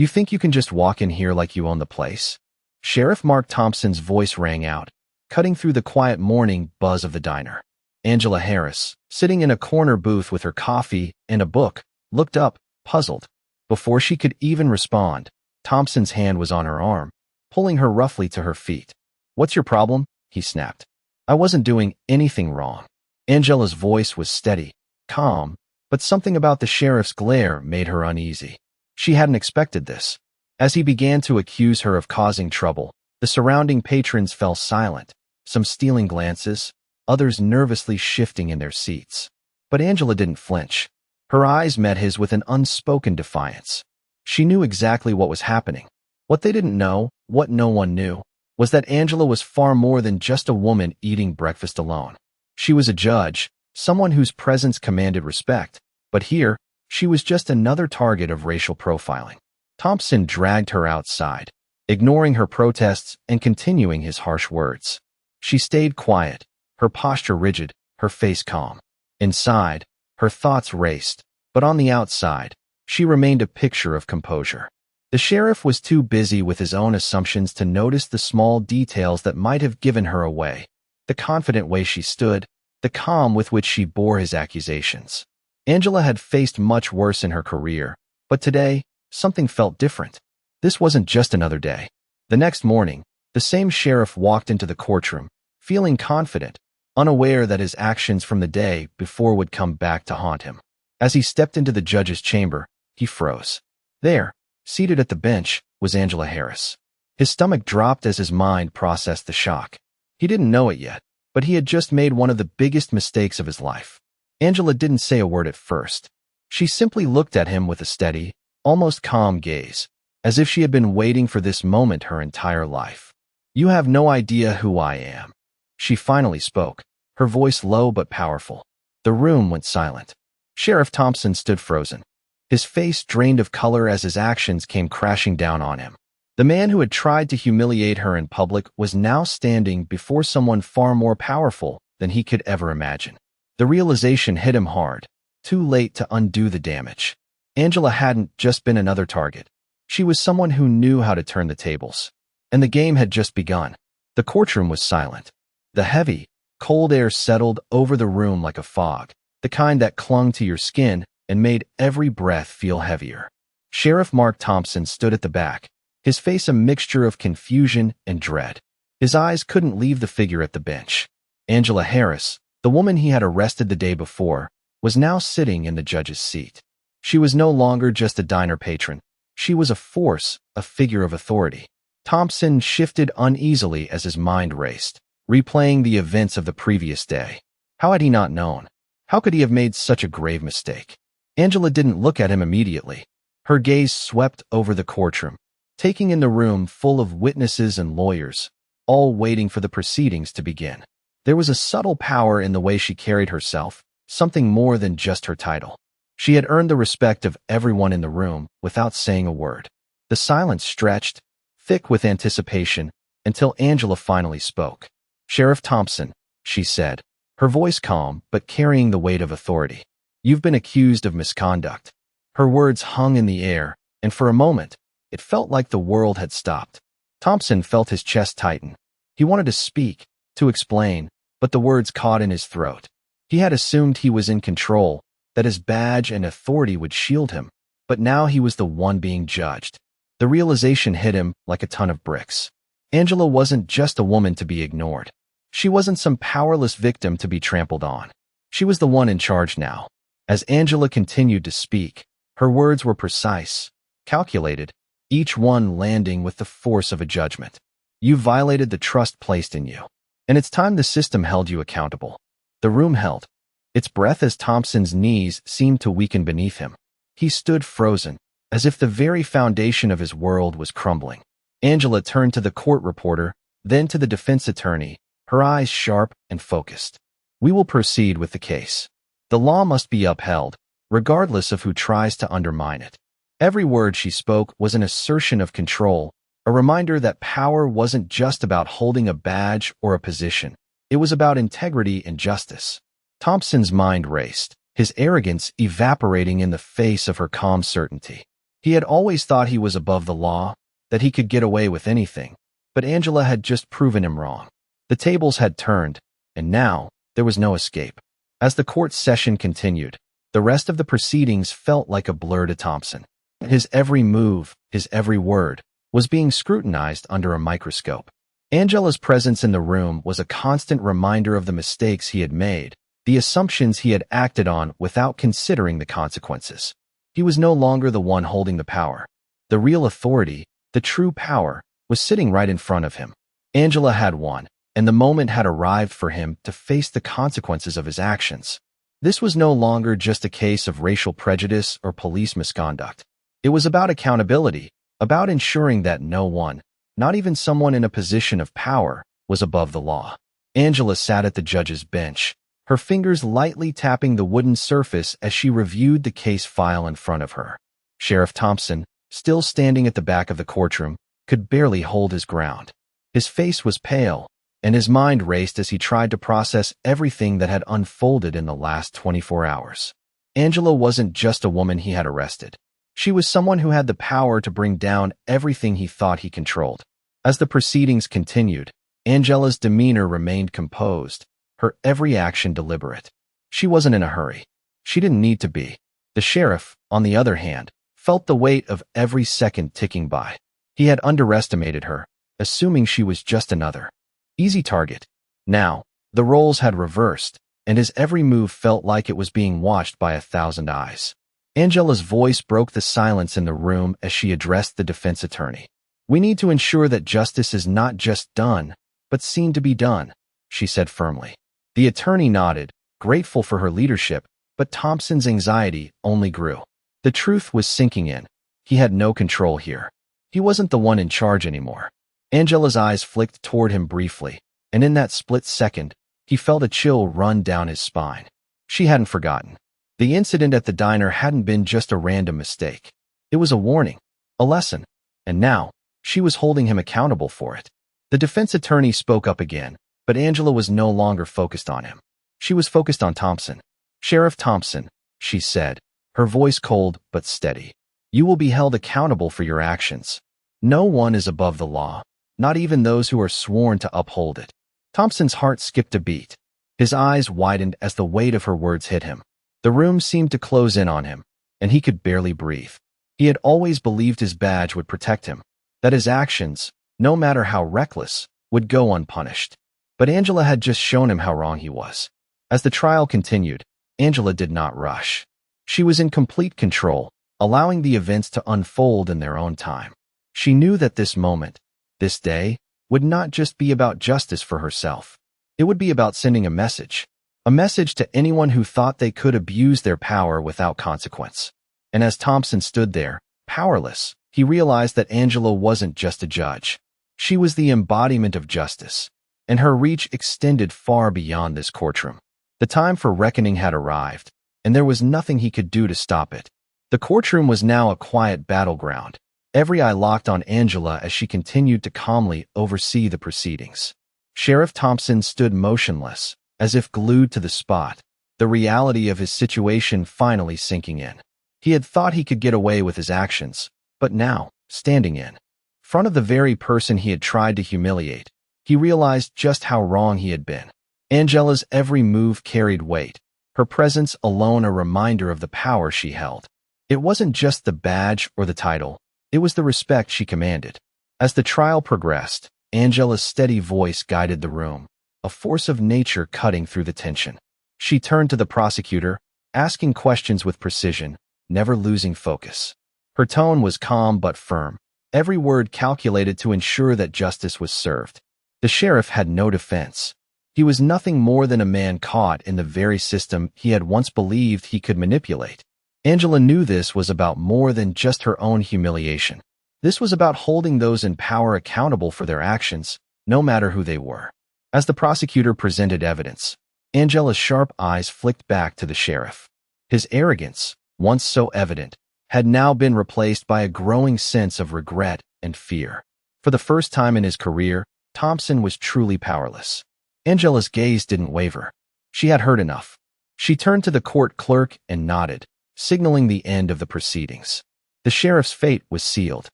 You think you can just walk in here like you own the place? Sheriff Mark Thompson's voice rang out, cutting through the quiet morning buzz of the diner. Angela Harris, sitting in a corner booth with her coffee and a book, looked up, puzzled. Before she could even respond, Thompson's hand was on her arm, pulling her roughly to her feet. "What's your problem?" he snapped. "I wasn't doing anything wrong." Angela's voice was steady, calm, but something about the sheriff's glare made her uneasy. She hadn't expected this. As he began to accuse her of causing trouble, the surrounding patrons fell silent, some stealing glances, others nervously shifting in their seats. But Angela didn't flinch. Her eyes met his with an unspoken defiance. She knew exactly what was happening. What they didn't know, what no one knew, was that Angela was far more than just a woman eating breakfast alone. She was a judge, someone whose presence commanded respect, but here, she was just another target of racial profiling. Thompson dragged her outside, ignoring her protests and continuing his harsh words. She stayed quiet, her posture rigid, her face calm. Inside, her thoughts raced, but on the outside, she remained a picture of composure. The sheriff was too busy with his own assumptions to notice the small details that might have given her away. The confident way she stood, the calm with which she bore his accusations. Angela had faced much worse in her career, but today, something felt different. This wasn't just another day. The next morning, the same sheriff walked into the courtroom, feeling confident, unaware that his actions from the day before would come back to haunt him. As he stepped into the judge's chamber, he froze. There, seated at the bench, was Angela Harris. His stomach dropped as his mind processed the shock. He didn't know it yet, but he had just made one of the biggest mistakes of his life. Angela didn't say a word at first. She simply looked at him with a steady, almost calm gaze, as if she had been waiting for this moment her entire life. "You have no idea who I am." She finally spoke, her voice low but powerful. The room went silent. Sheriff Thompson stood frozen, his face drained of color as his actions came crashing down on him. The man who had tried to humiliate her in public was now standing before someone far more powerful than he could ever imagine. The realization hit him hard, too late to undo the damage. Angela hadn't just been another target. She was someone who knew how to turn the tables. And the game had just begun. The courtroom was silent. The heavy, cold air settled over the room like a fog, the kind that clung to your skin and made every breath feel heavier. Sheriff Mark Thompson stood at the back, his face a mixture of confusion and dread. His eyes couldn't leave the figure at the bench. Angela Harris, the woman he had arrested the day before, was now sitting in the judge's seat. She was no longer just a diner patron. She was a force, a figure of authority. Thompson shifted uneasily as his mind raced, replaying the events of the previous day. How had he not known? How could he have made such a grave mistake? Angela didn't look at him immediately. Her gaze swept over the courtroom, taking in the room full of witnesses and lawyers, all waiting for the proceedings to begin. There was a subtle power in the way she carried herself, something more than just her title. She had earned the respect of everyone in the room without saying a word. The silence stretched, thick with anticipation, until Angela finally spoke. "Sheriff Thompson," she said, her voice calm but carrying the weight of authority. "You've been accused of misconduct." Her words hung in the air, and for a moment, it felt like the world had stopped. Thompson felt his chest tighten. He wanted to speak, to explain, but the words caught in his throat. He had assumed he was in control, that his badge and authority would shield him, but now he was the one being judged. The realization hit him like a ton of bricks. Angela wasn't just a woman to be ignored. She wasn't some powerless victim to be trampled on. She was the one in charge now. As Angela continued to speak, her words were precise, calculated, each one landing with the force of a judgment. "You violated the trust placed in you, and it's time the system held you accountable." The room held its breath as Thompson's knees seemed to weaken beneath him. He stood frozen, as if the very foundation of his world was crumbling. Angela turned to the court reporter, then to the defense attorney, her eyes sharp and focused. "We will proceed with the case. The law must be upheld, regardless of who tries to undermine it." Every word she spoke was an assertion of control, a reminder that power wasn't just about holding a badge or a position. It was about integrity and justice. Thompson's mind raced, his arrogance evaporating in the face of her calm certainty. He had always thought he was above the law, that he could get away with anything, but Angela had just proven him wrong. The tables had turned, and now there was no escape. As the court session continued, the rest of the proceedings felt like a blur to Thompson. His every move, his every word, was being scrutinized under a microscope. Angela's presence in the room was a constant reminder of the mistakes he had made, the assumptions he had acted on without considering the consequences. He was no longer the one holding the power. The real authority, the true power, was sitting right in front of him. Angela had won, and the moment had arrived for him to face the consequences of his actions. This was no longer just a case of racial prejudice or police misconduct. It was about accountability, about ensuring that no one, not even someone in a position of power, was above the law. Angela sat at the judge's bench, her fingers lightly tapping the wooden surface as she reviewed the case file in front of her. Sheriff Thompson, still standing at the back of the courtroom, could barely hold his ground. His face was pale, and his mind raced as he tried to process everything that had unfolded in the last 24 hours. Angela wasn't just a woman he had arrested. She was someone who had the power to bring down everything he thought he controlled. As the proceedings continued, Angela's demeanor remained composed, her every action deliberate. She wasn't in a hurry. She didn't need to be. The sheriff, on the other hand, felt the weight of every second ticking by. He had underestimated her, assuming she was just another easy target. Now, the roles had reversed, and his every move felt like it was being watched by 1,000 eyes. Angela's voice broke the silence in the room as she addressed the defense attorney. "We need to ensure that justice is not just done, but seen to be done," she said firmly. The attorney nodded, grateful for her leadership, but Thompson's anxiety only grew. The truth was sinking in. He had no control here. He wasn't the one in charge anymore. Angela's eyes flicked toward him briefly, and in that split second, he felt a chill run down his spine. She hadn't forgotten. The incident at the diner hadn't been just a random mistake. It was a warning, a lesson, and now, she was holding him accountable for it. The defense attorney spoke up again, but Angela was no longer focused on him. She was focused on Thompson. "Sheriff Thompson," she said, her voice cold but steady. "You will be held accountable for your actions. No one is above the law, not even those who are sworn to uphold it." Thompson's heart skipped a beat. His eyes widened as the weight of her words hit him. The room seemed to close in on him, and he could barely breathe. He had always believed his badge would protect him, that his actions, no matter how reckless, would go unpunished. But Angela had just shown him how wrong he was. As the trial continued, Angela did not rush. She was in complete control, allowing the events to unfold in their own time. She knew that this moment, this day, would not just be about justice for herself. It would be about sending a message to anyone who thought they could abuse their power without consequence. And as Thompson stood there, powerless, he realized that Angela wasn't just a judge. She was the embodiment of justice, and her reach extended far beyond this courtroom. The time for reckoning had arrived, and there was nothing he could do to stop it. The courtroom was now a quiet battleground, every eye locked on Angela as she continued to calmly oversee the proceedings. Sheriff Thompson stood motionless, as if glued to the spot, the reality of his situation finally sinking in. He had thought he could get away with his actions, but now, standing in front of the very person he had tried to humiliate, he realized just how wrong he had been. Angela's every move carried weight, her presence alone a reminder of the power she held. It wasn't just the badge or the title, it was the respect she commanded. As the trial progressed, Angela's steady voice guided the room, a force of nature cutting through the tension. She turned to the prosecutor, asking questions with precision, never losing focus. Her tone was calm but firm, every word calculated to ensure that justice was served. The sheriff had no defense. He was nothing more than a man caught in the very system he had once believed he could manipulate. Angela knew this was about more than just her own humiliation. This was about holding those in power accountable for their actions, no matter who they were. As the prosecutor presented evidence, Angela's sharp eyes flicked back to the sheriff. His arrogance, once so evident, had now been replaced by a growing sense of regret and fear. For the first time in his career, Thompson was truly powerless. Angela's gaze didn't waver. She had heard enough. She turned to the court clerk and nodded, signaling the end of the proceedings. The sheriff's fate was sealed.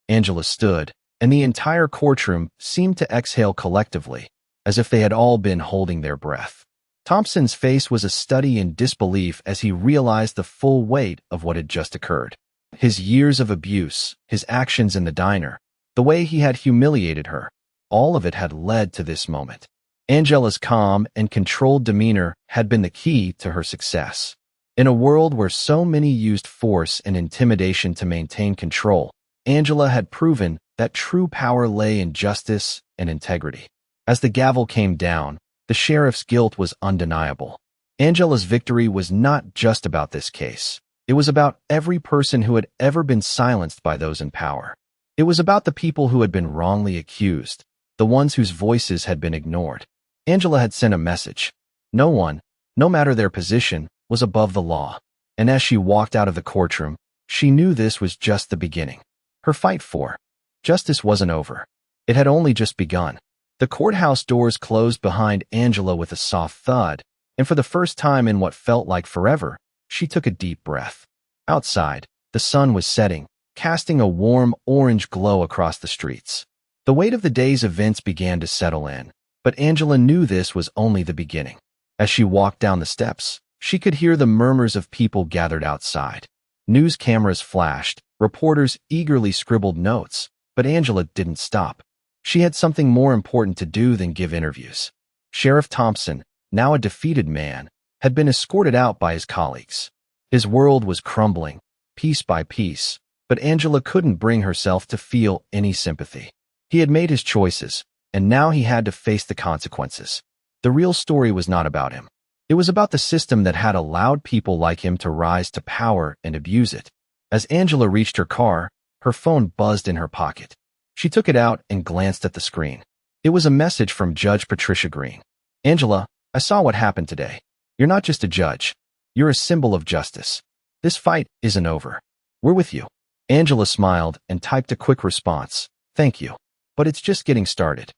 Angela stood, and the entire courtroom seemed to exhale collectively, as if they had all been holding their breath. Thompson's face was a study in disbelief as he realized the full weight of what had just occurred. His years of abuse, his actions in the diner, the way he had humiliated her, all of it had led to this moment. Angela's calm and controlled demeanor had been the key to her success. In a world where so many used force and intimidation to maintain control, Angela had proven that true power lay in justice and integrity. As the gavel came down, the sheriff's guilt was undeniable. Angela's victory was not just about this case. It was about every person who had ever been silenced by those in power. It was about the people who had been wrongly accused, the ones whose voices had been ignored. Angela had sent a message. No one, no matter their position, was above the law. And as she walked out of the courtroom, she knew this was just the beginning. Her fight for justice wasn't over. It had only just begun. The courthouse doors closed behind Angela with a soft thud, and for the first time in what felt like forever, she took a deep breath. Outside, the sun was setting, casting a warm orange glow across the streets. The weight of the day's events began to settle in, but Angela knew this was only the beginning. As she walked down the steps, she could hear the murmurs of people gathered outside. News cameras flashed, reporters eagerly scribbled notes, but Angela didn't stop. She had something more important to do than give interviews. Sheriff Thompson, now a defeated man, had been escorted out by his colleagues. His world was crumbling, piece by piece, but Angela couldn't bring herself to feel any sympathy. He had made his choices, and now he had to face the consequences. The real story was not about him. It was about the system that had allowed people like him to rise to power and abuse it. As Angela reached her car, her phone buzzed in her pocket. She took it out and glanced at the screen. It was a message from Judge Patricia Green. Angela, I saw what happened today. You're not just a judge. You're a symbol of justice. This fight isn't over. We're with you. Angela smiled and typed a quick response. Thank you. But it's just getting started.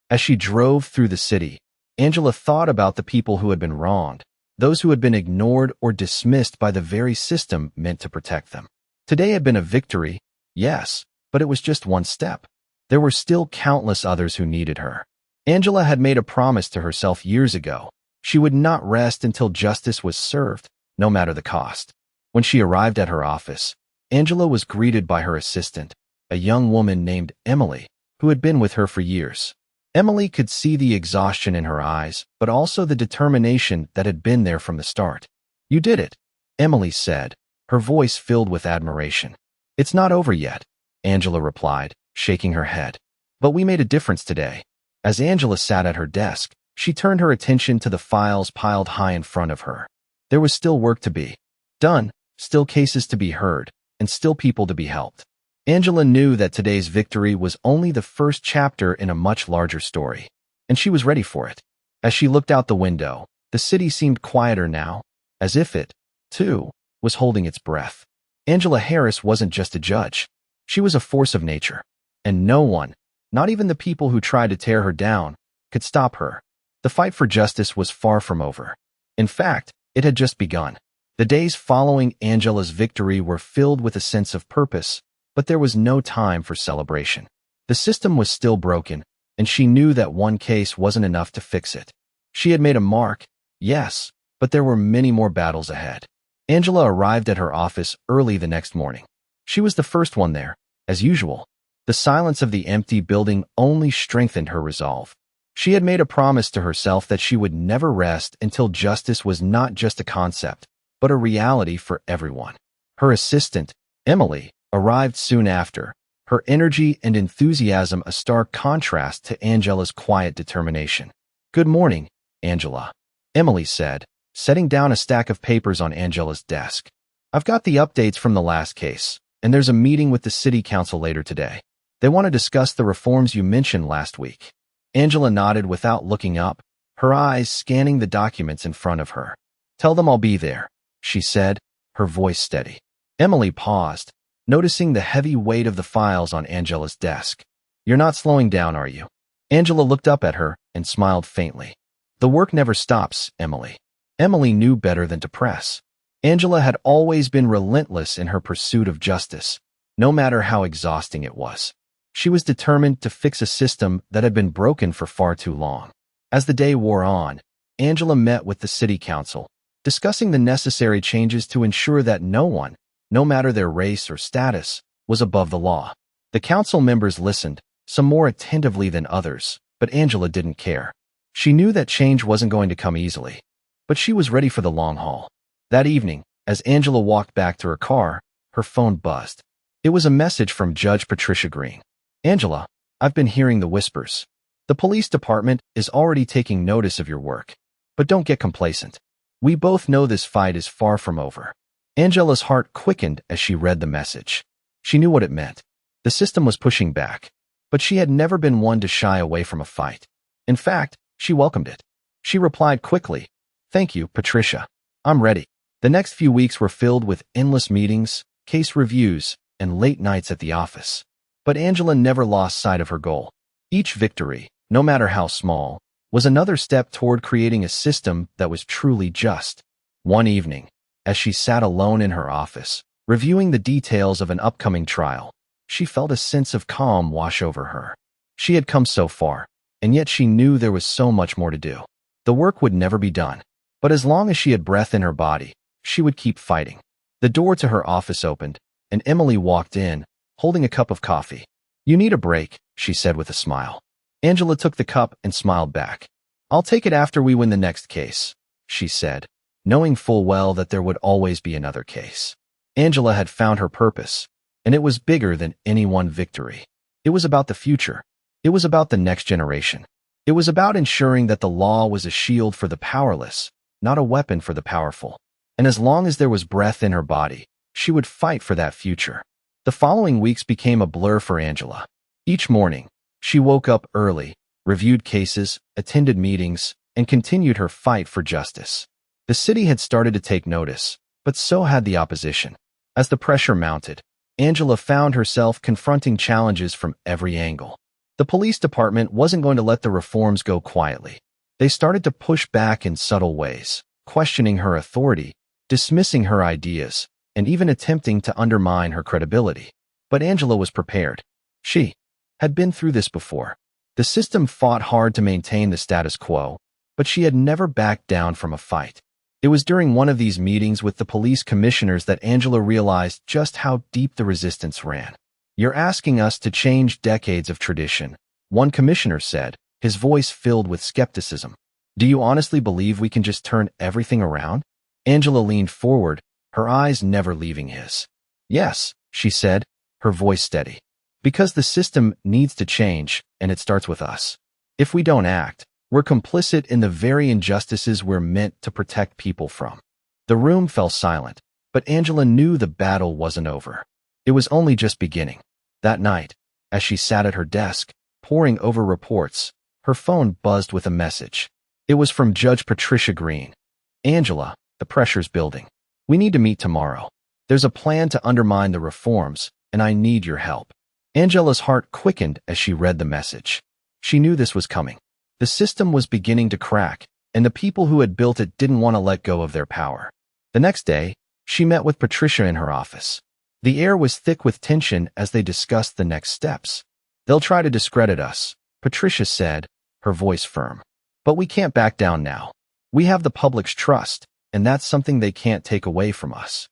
As she drove through the city, Angela thought about the people who had been wronged, those who had been ignored or dismissed by the very system meant to protect them. Today had been a victory, yes, but it was just one step. There were still countless others who needed her. Angela had made a promise to herself years ago. She would not rest until justice was served, no matter the cost. When she arrived at her office, Angela was greeted by her assistant, a young woman named Emily, who had been with her for years. Emily could see the exhaustion in her eyes, but also the determination that had been there from the start. You did it, Emily said, her voice filled with admiration. It's not over yet, Angela replied, shaking her head. But we made a difference today. As Angela sat at her desk, she turned her attention to the files piled high in front of her. There was still work to be done, still cases to be heard, and still people to be helped. Angela knew that today's victory was only the first chapter in a much larger story, and she was ready for it. As she looked out the window, the city seemed quieter now, as if it, too, was holding its breath. Angela Harris wasn't just a judge. She was a force of nature, and no one, not even the people who tried to tear her down, could stop her. The fight for justice was far from over. In fact, it had just begun. The days following Angela's victory were filled with a sense of purpose, but there was no time for celebration. The system was still broken, and she knew that one case wasn't enough to fix it. She had made a mark, yes, but there were many more battles ahead. Angela arrived at her office early the next morning. She was the first one there, as usual. The silence of the empty building only strengthened her resolve. She had made a promise to herself that she would never rest until justice was not just a concept, but a reality for everyone. Her assistant, Emily, arrived soon after, her energy and enthusiasm a stark contrast to Angela's quiet determination. Good morning, Angela, Emily said, setting down a stack of papers on Angela's desk. I've got the updates from the last case, and there's a meeting with the city council later today. They want to discuss the reforms you mentioned last week. Angela nodded without looking up, her eyes scanning the documents in front of her. Tell them I'll be there, she said, her voice steady. Emily paused, noticing the heavy weight of the files on Angela's desk. You're not slowing down, are you? Angela looked up at her and smiled faintly. The work never stops, Emily. Emily knew better than to press. Angela had always been relentless in her pursuit of justice, no matter how exhausting it was. She was determined to fix a system that had been broken for far too long. As the day wore on, Angela met with the city council, discussing the necessary changes to ensure that no one, no matter their race or status, was above the law. The council members listened, some more attentively than others, but Angela didn't care. She knew that change wasn't going to come easily, but she was ready for the long haul. That evening, as Angela walked back to her car, her phone buzzed. It was a message from Judge Patricia Green. "Angela, I've been hearing the whispers. The police department is already taking notice of your work. But don't get complacent. We both know this fight is far from over." Angela's heart quickened as she read the message. She knew what it meant. The system was pushing back, but she had never been one to shy away from a fight. In fact, she welcomed it. She replied quickly, "Thank you, Patricia. I'm ready." The next few weeks were filled with endless meetings, case reviews, and late nights at the office. But Angela never lost sight of her goal. Each victory, no matter how small, was another step toward creating a system that was truly just. One evening, as she sat alone in her office, reviewing the details of an upcoming trial, she felt a sense of calm wash over her. She had come so far, and yet she knew there was so much more to do. The work would never be done, but as long as she had breath in her body, she would keep fighting. The door to her office opened, and Emily walked in, holding a cup of coffee. "You need a break," she said with a smile. Angela took the cup and smiled back. "I'll take it after we win the next case," she said, knowing full well that there would always be another case. Angela had found her purpose, and it was bigger than any one victory. It was about the future. It was about the next generation. It was about ensuring that the law was a shield for the powerless, not a weapon for the powerful. And as long as there was breath in her body, she would fight for that future. The following weeks became a blur for Angela. Each morning, she woke up early, reviewed cases, attended meetings, and continued her fight for justice. The city had started to take notice, but so had the opposition. As the pressure mounted, Angela found herself confronting challenges from every angle. The police department wasn't going to let the reforms go quietly. They started to push back in subtle ways, questioning her authority, dismissing her ideas, and even attempting to undermine her credibility. But Angela was prepared. She had been through this before. The system fought hard to maintain the status quo, but she had never backed down from a fight. It was during one of these meetings with the police commissioners that Angela realized just how deep the resistance ran. "You're asking us to change decades of tradition," one commissioner said, his voice filled with skepticism. "Do you honestly believe we can just turn everything around?" Angela leaned forward, her eyes never leaving his. "Yes," she said, her voice steady. "Because the system needs to change, and it starts with us. If we don't act, we're complicit in the very injustices we're meant to protect people from." The room fell silent, but Angela knew the battle wasn't over. It was only just beginning. That night, as she sat at her desk, poring over reports, her phone buzzed with a message. It was from Judge Patricia Green. "Angela, the pressure's building. We need to meet tomorrow. There's a plan to undermine the reforms, and I need your help." Angela's heart quickened as she read the message. She knew this was coming. The system was beginning to crack, and the people who had built it didn't want to let go of their power. The next day, she met with Patricia in her office. The air was thick with tension as they discussed the next steps. "They'll try to discredit us," Patricia said, her voice firm. "But we can't back down now. We have the public's trust, and that's something they can't take away from us."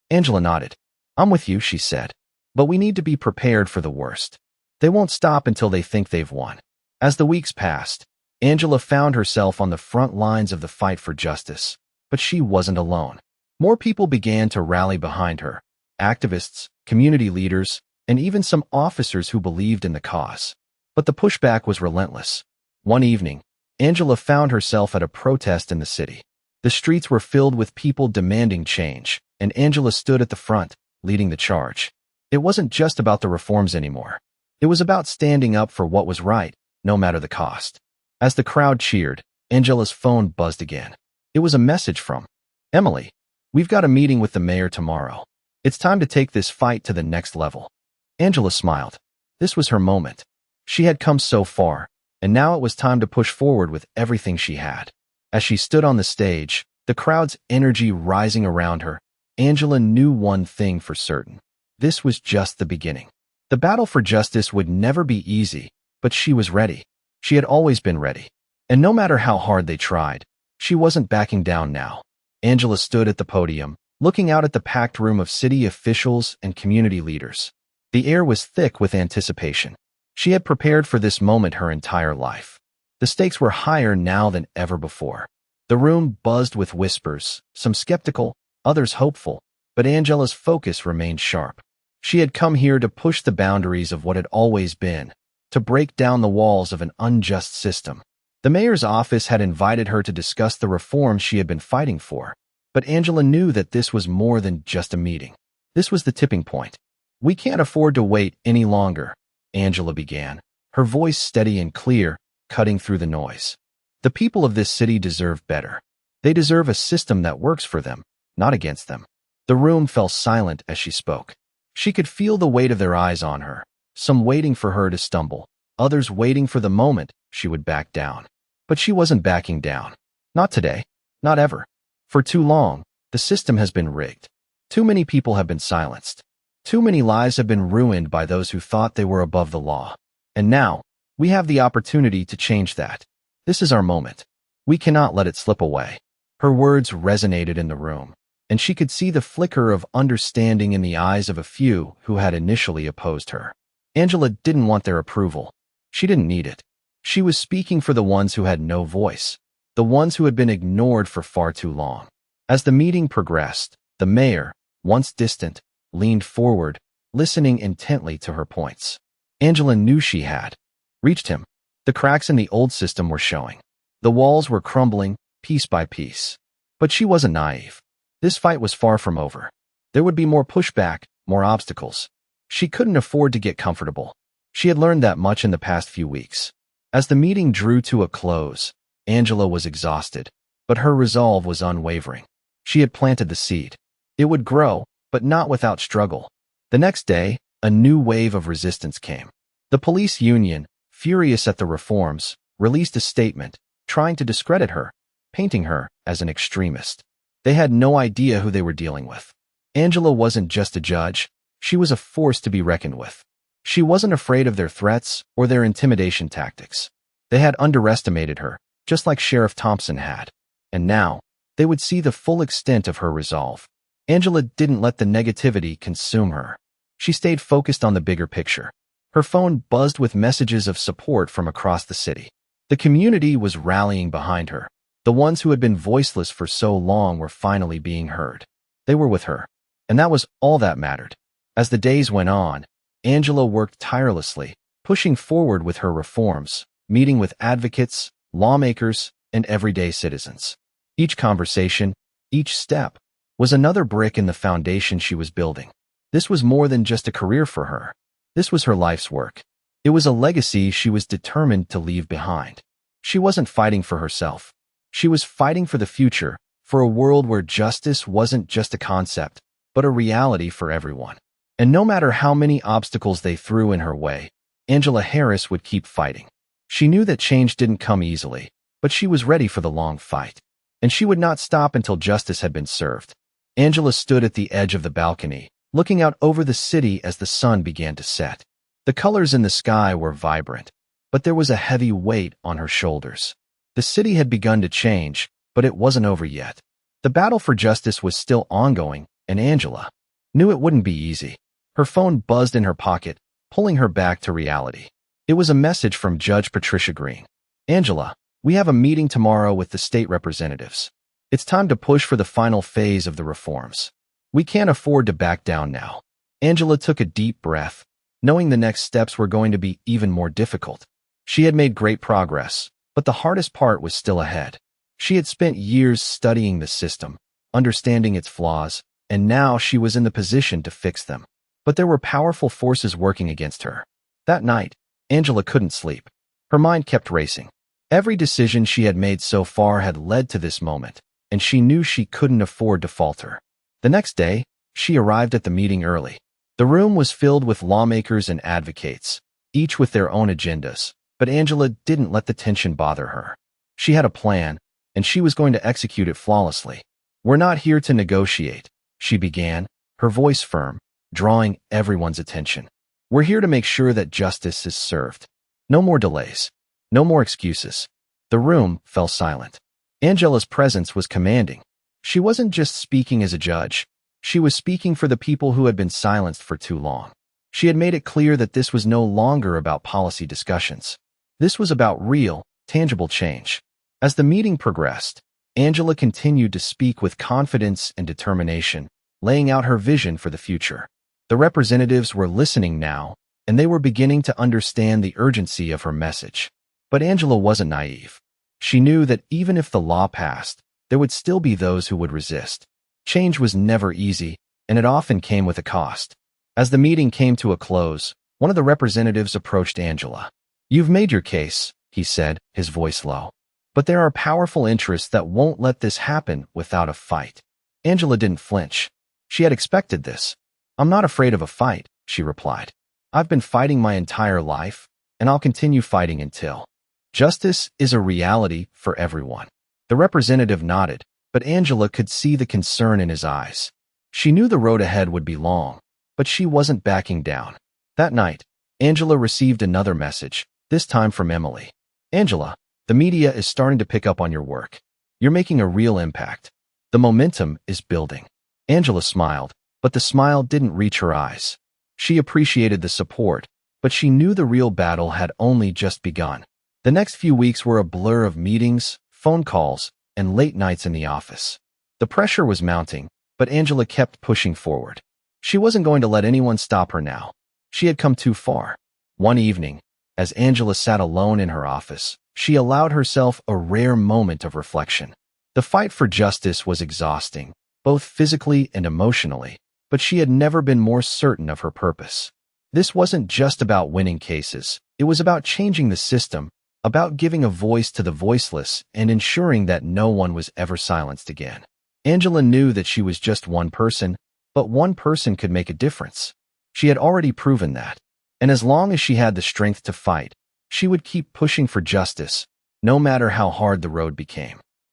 Angela nodded. "I'm with you," she said. "But we need to be prepared for the worst. They won't stop until they think they've won." As the weeks passed, Angela found herself on the front lines of the fight for justice, but she wasn't alone. More people began to rally behind her: activists, community leaders, and even some officers who believed in the cause. But the pushback was relentless. One evening, Angela found herself at a protest in the city. The streets were filled with people demanding change, and Angela stood at the front, leading the charge. It wasn't just about the reforms anymore. It was about standing up for what was right, no matter the cost. As the crowd cheered, Angela's phone buzzed again. It was a message from Emily. "We've got a meeting with the mayor tomorrow. It's time to take this fight to the next level." Angela smiled. This was her moment. She had come so far, and now it was time to push forward with everything she had. As she stood on the stage, the crowd's energy rising around her, Angela knew one thing for certain. This was just the beginning. The battle for justice would never be easy, but she was ready. She had always been ready. And no matter how hard they tried, she wasn't backing down now. Angela stood at the podium, looking out at the packed room of city officials and community leaders. The air was thick with anticipation. She had prepared for this moment her entire life. The stakes were higher now than ever before. The room buzzed with whispers, some skeptical, others hopeful, but Angela's focus remained sharp. She had come here to push the boundaries of what had always been, to break down the walls of an unjust system. The mayor's office had invited her to discuss the reforms she had been fighting for, but Angela knew that this was more than just a meeting. This was the tipping point. "We can't afford to wait any longer," Angela began, her voice steady and clear, cutting through the noise. "The people of this city deserve better. They deserve a system that works for them, not against them." The room fell silent as she spoke. She could feel the weight of their eyes on her, some waiting for her to stumble, others waiting for the moment she would back down. But she wasn't backing down. Not today. Not ever. For too long, the system has been rigged. Too many people have been silenced. Too many lives have been ruined by those who thought they were above the law. And now, we have the opportunity to change that. This is our moment. We cannot let it slip away. Her words resonated in the room, and she could see the flicker of understanding in the eyes of a few who had initially opposed her. Angela didn't want their approval. She didn't need it. She was speaking for the ones who had no voice, the ones who had been ignored for far too long. As the meeting progressed, the mayor, once distant, leaned forward, listening intently to her points. Angela knew she had reached him. The cracks in the old system were showing. The walls were crumbling, piece by piece. But she wasn't naive. This fight was far from over. There would be more pushback, more obstacles. She couldn't afford to get comfortable. She had learned that much in the past few weeks. As the meeting drew to a close, Angela was exhausted, but her resolve was unwavering. She had planted the seed. It would grow, but not without struggle. The next day, a new wave of resistance came. The police union, furious at the reforms, released a statement, trying to discredit her, painting her as an extremist. They had no idea who they were dealing with. Angela wasn't just a judge, she was a force to be reckoned with. She wasn't afraid of their threats or their intimidation tactics. They had underestimated her, just like Sheriff Thompson had. And now, they would see the full extent of her resolve. Angela didn't let the negativity consume her. She stayed focused on the bigger picture. Her phone buzzed with messages of support from across the city. The community was rallying behind her. The ones who had been voiceless for so long were finally being heard. They were with her. And that was all that mattered. As the days went on, Angela worked tirelessly, pushing forward with her reforms, meeting with advocates, lawmakers, and everyday citizens. Each conversation, each step, was another brick in the foundation she was building. This was more than just a career for her. This was her life's work. It was a legacy she was determined to leave behind. She wasn't fighting for herself. She was fighting for the future, for a world where justice wasn't just a concept, but a reality for everyone. And no matter how many obstacles they threw in her way, Angela Harris would keep fighting. She knew that change didn't come easily, but she was ready for the long fight. And she would not stop until justice had been served. Angela stood at the edge of the balcony, looking out over the city as the sun began to set. The colors in the sky were vibrant, but there was a heavy weight on her shoulders. The city had begun to change, but it wasn't over yet. The battle for justice was still ongoing, and Angela knew it wouldn't be easy. Her phone buzzed in her pocket, pulling her back to reality. It was a message from Judge Patricia Green. "Angela, we have a meeting tomorrow with the state representatives. It's time to push for the final phase of the reforms. We can't afford to back down now." Angela took a deep breath, knowing the next steps were going to be even more difficult. She had made great progress, but the hardest part was still ahead. She had spent years studying the system, understanding its flaws, and now she was in the position to fix them. But there were powerful forces working against her. That night, Angela couldn't sleep. Her mind kept racing. Every decision she had made so far had led to this moment, and she knew she couldn't afford to falter. The next day, she arrived at the meeting early. The room was filled with lawmakers and advocates, each with their own agendas, but Angela didn't let the tension bother her. She had a plan, and she was going to execute it flawlessly. "We're not here to negotiate," she began, her voice firm, drawing everyone's attention. We're here to make sure that justice is served. No more delays. No more excuses. The room fell silent. Angela's presence was commanding. She wasn't just speaking as a judge. She was speaking for the people who had been silenced for too long. She had made it clear that this was no longer about policy discussions. This was about real, tangible change. As the meeting progressed, Angela continued to speak with confidence and determination, laying out her vision for the future. The representatives were listening now, and they were beginning to understand the urgency of her message. But Angela wasn't naive. She knew that even if the law passed, there would still be those who would resist. Change was never easy, and it often came with a cost. As the meeting came to a close, one of the representatives approached Angela. "You've made your case," he said, his voice low. "But there are powerful interests that won't let this happen without a fight." Angela didn't flinch. She had expected this. "I'm not afraid of a fight," she replied. "I've been fighting my entire life, and I'll continue fighting until justice is a reality for everyone." The representative nodded, but Angela could see the concern in his eyes. She knew the road ahead would be long, but she wasn't backing down. That night, Angela received another message, this time from Emily. "Angela, the media is starting to pick up on your work. You're making a real impact. The momentum is building." Angela smiled, but the smile didn't reach her eyes. She appreciated the support, but she knew the real battle had only just begun. The next few weeks were a blur of meetings, phone calls, and late nights in the office. The pressure was mounting, but Angela kept pushing forward. She wasn't going to let anyone stop her now. She had come too far. One evening, as Angela sat alone in her office, she allowed herself a rare moment of reflection. The fight for justice was exhausting, both physically and emotionally, but she had never been more certain of her purpose. This wasn't just about winning cases. It was about changing the system, about giving a voice to the voiceless and ensuring that no one was ever silenced again. Angela knew that she was just one person, but one person could make a difference. She had already proven that. And as long as she had the strength to fight, she would keep pushing for justice, no matter how hard the road became.